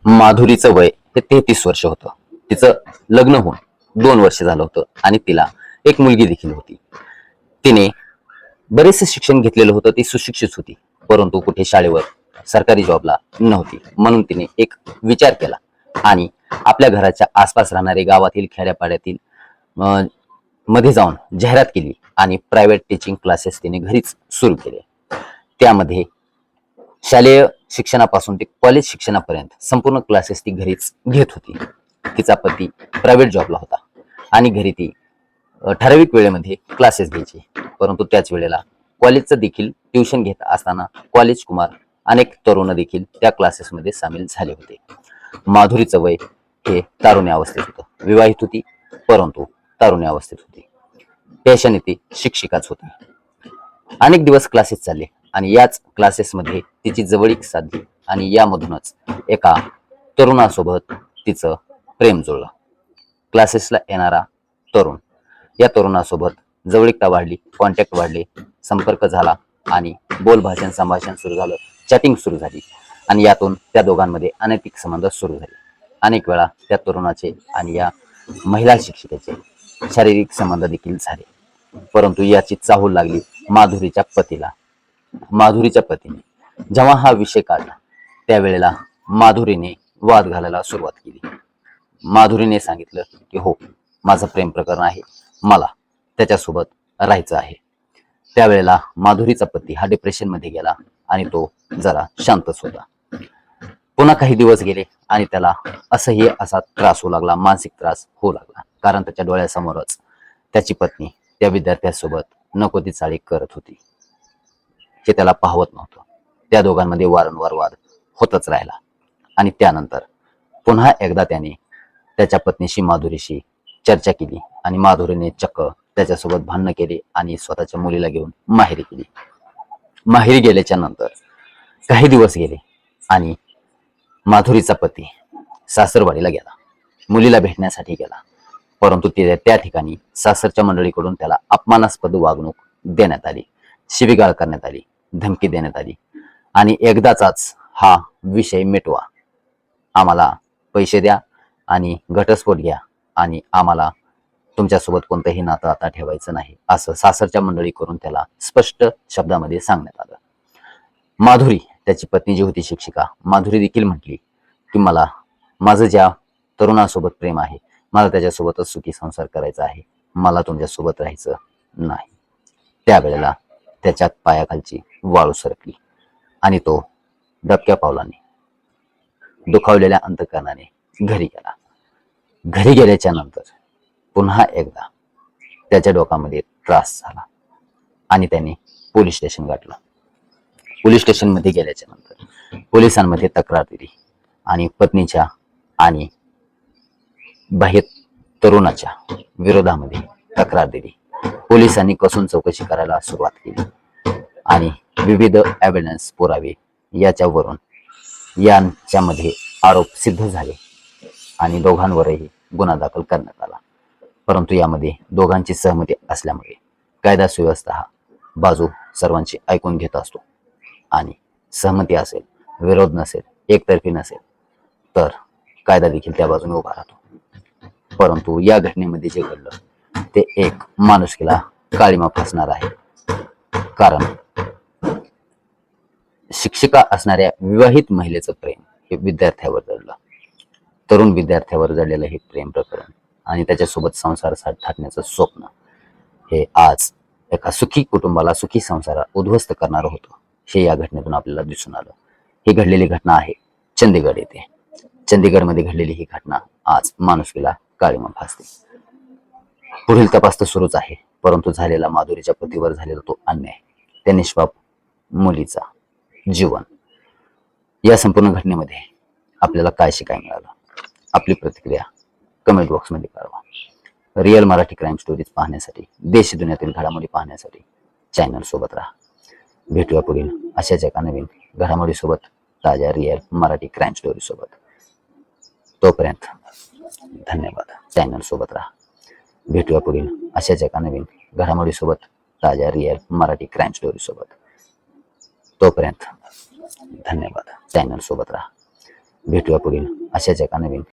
माधुरीचं वय हे 33 वर्ष होतं. तिचं लग्न होऊन 2 वर्ष झालं होतं आणि तिला एक मुलगी देखील होती. तिने बरेचसे शिक्षण घेतलेलं होतं, ती सुशिक्षित होती, परंतु कुठे शाळेवर सरकारी जॉबला नव्हती. म्हणून तिने एक विचार केला आणि आपल्या घराच्या आसपास राहणारे गावातील खेड्यापाड्यातील मध्ये जाऊन जाहिरात केली आणि प्रायव्हेट टीचिंग क्लासेस तिने घरीच सुरू केले. त्यामध्ये शालेय शिक्षणापासून ते कॉलेज शिक्षणापर्यंत संपूर्ण क्लासेस ती घरीच घेत होती. तिचा पती प्रायव्हेट जॉबला होता आणि घरी ती ठराविक वेळेमध्ये क्लासेस घ्यायची. परंतु त्याच वेळेला कॉलेजचं देखील ट्युशन घेत असताना कॉलेज कुमार अनेक तरुण देखील त्या क्लासेसमध्ये सामील झाले होते. माधुरीचं वय हे तारुण्य अवस्थेत होतं. विवाहित होती, परंतु तारुण्य अवस्थेत होती. पेशाने ती शिक्षिकाच होती. अनेक दिवस क्लासेस चालले आणि याच क्लासेसमध्ये तिची जवळीक साधली आणि यामधूनच एका तरुणासोबत तिचं प्रेम जुळलं. क्लासेसला येणारा तरुण, या तरुणासोबत जवळीकता वाढली, कॉन्टॅक्ट वाढले, संपर्क झाला आणि बोलभाषण संभाषण सुरू झालं, चॅटिंग सुरू झाली आणि यातून त्या दोघांमध्ये अनैतिक संबंध सुरू झाले. अनेक वेळा त्या तरुणाचे आणि या महिला शिक्षिकेचे शारीरिक संबंध देखील झाले. परंतु याची चाहूल लागली माधुरीच्या पतीला. माधुरीच्या पतीने जेव्हा हा विषय काढला त्यावेळेला माधुरीने वाद घालायला सुरुवात केली. माधुरीने सांगितलं की हो, माझं प्रेम प्रकरण आहे, मला त्याच्यासोबत राहायचं आहे. त्यावेळेला माधुरीचा पती हा डिप्रेशन मध्ये गेला आणि तो जरा शांतच होता. पुन्हा काही दिवस गेले आणि त्याला असंही असा त्रास होऊ लागला, मानसिक त्रास होऊ लागला, कारण त्याच्या डोळ्यासमोरच त्याची पत्नी त्या विद्यार्थ्यासोबत नको ती चाळी करत होती. हे त्याला पाहवत नव्हतं. त्या दोघांमध्ये वारंवार वाद होतच राहिला आणि त्यानंतर पुन्हा एकदा त्याने त्याच्या पत्नीशी माधुरीशी चर्चा केली आणि माधुरीने चक्क त्याच्यासोबत भांडणं केली आणि स्वतःच्या मुलीला घेऊन माहेरी गेली. माहेरी गेल्याच्या नंतर काही दिवस गेले आणि माधुरीचा पती सासरवाडीला गेला, मुलीला भेटण्यासाठी गेला. परंतु त्या ठिकाणी सासरच्या मंडळीकडून त्याला अपमानास्पद वागणूक देण्यात आली, शिवीगाळ करण्यात आली, धमकी देण्यात आली आणि एकदाचाच हा विषय मिटवा, आम्हाला पैसे द्या आणि घटस्फोट घ्या आणि आम्हाला तुमच्यासोबत कोणतंही नातं आता ठेवायचं नाही, असं सासरच्या मंडळी करून त्याला स्पष्ट शब्दामध्ये सांगण्यात आलं. माधुरी, त्याची पत्नी जी होती शिक्षिका, माधुरी देखील म्हटली की मला माझं ज्या तरुणासोबत प्रेम आहे, मला त्याच्यासोबतच सुखी संसार करायचा आहे, मला तुमच्यासोबत राहायचं नाही. त्यावेळेला त्याच्या पायाखालची वाळू सरकली आणि तो दबक्या पावलाने, दुखावलेल्या अंतकरणाने घरी गेला. घरी गेल्याच्या नंतर पुन्हा एकदा त्याच्या डोक्यामध्ये त्रास झाला आणि त्याने पोलीस स्टेशन गाठलं. पोलीस स्टेशनमध्ये गेल्याच्या नंतर पोलिसांमध्ये तक्रार दिली आणि पत्नीच्या आणि बाह्य तरुणाच्या विरोधामध्ये तक्रार दिली. पोलिसांनी कसून चौकशी करायला सुरुवात केली आणि विविध एव्हिडन्स, पुरावे याच्यावरून यांच्यामध्ये आरोप सिद्ध झाले आणि दोघांवरही गुन्हा दाखल करण्यात आला. परंतु यामध्ये दोघांची सहमती असल्यामुळे कायदा सुव्यवस्था हा बाजू सर्वांची ऐकून घेत असतो आणि सहमती असेल, विरोध नसेल, एकतर्फी नसेल तर कायदा देखील त्या बाजूने उभा राहतो. परंतु या घटनेमध्ये जे घडलं ते एक माणुसकीला काळिमा फासणार आहे. कारण शिक्षिका असणाऱ्या विवाहित महिलेचं प्रेम हे विद्यार्थ्यावर जडलं, तरुण विद्यार्थ्यावर जडलेलं हे प्रेम प्रकरण आणि त्याच्यासोबत संसार थाटण्याचं स्वप्न हे आज एका सुखी कुटुंबाला, सुखी संसाराला उद्ध्वस्त करणारं होतं, हे या घटनेतून आपल्याला दिसून आलं. ही घडलेली घटना आहे चंदीगड येथे. चंदीगडमध्ये घडलेली ही घटना आज माणुसकीला काळिमा फासते. पुढील तपास तर सुरूच आहे, परंतु झालेला माधुरीच्या पतीवर झालेला तो अन्याय, त्या निष्पाप मुलीचा जीवन, या संपूर्ण घटनेमध्ये आपल्याला काय शिकायला मिळालं? आपली प्रतिक्रिया कमेंट बॉक्समध्ये कळवा. रिअल मराठी क्राईम स्टोरीज पाहण्यासाठी, देश दुनियातील घडामोडी पाहण्यासाठी चॅनल सोबत राहा. भेटूया पुढील अशाच एका नवीन घडामोडीसोबत, ताज्या रिअल मराठी क्राईम स्टोरी सोबत. तोपर्यंत धन्यवाद. चॅनल सोबत राहा. भेटूया पुढील अशाच एका नवीन घडामोडीसोबत, ताज्या रिअल मराठी क्राईम स्टोरी सोबत. तोपर्यंत धन्यवाद. चॅनल सोबत राहा. भेटूया पुढील अशाच एका नवीन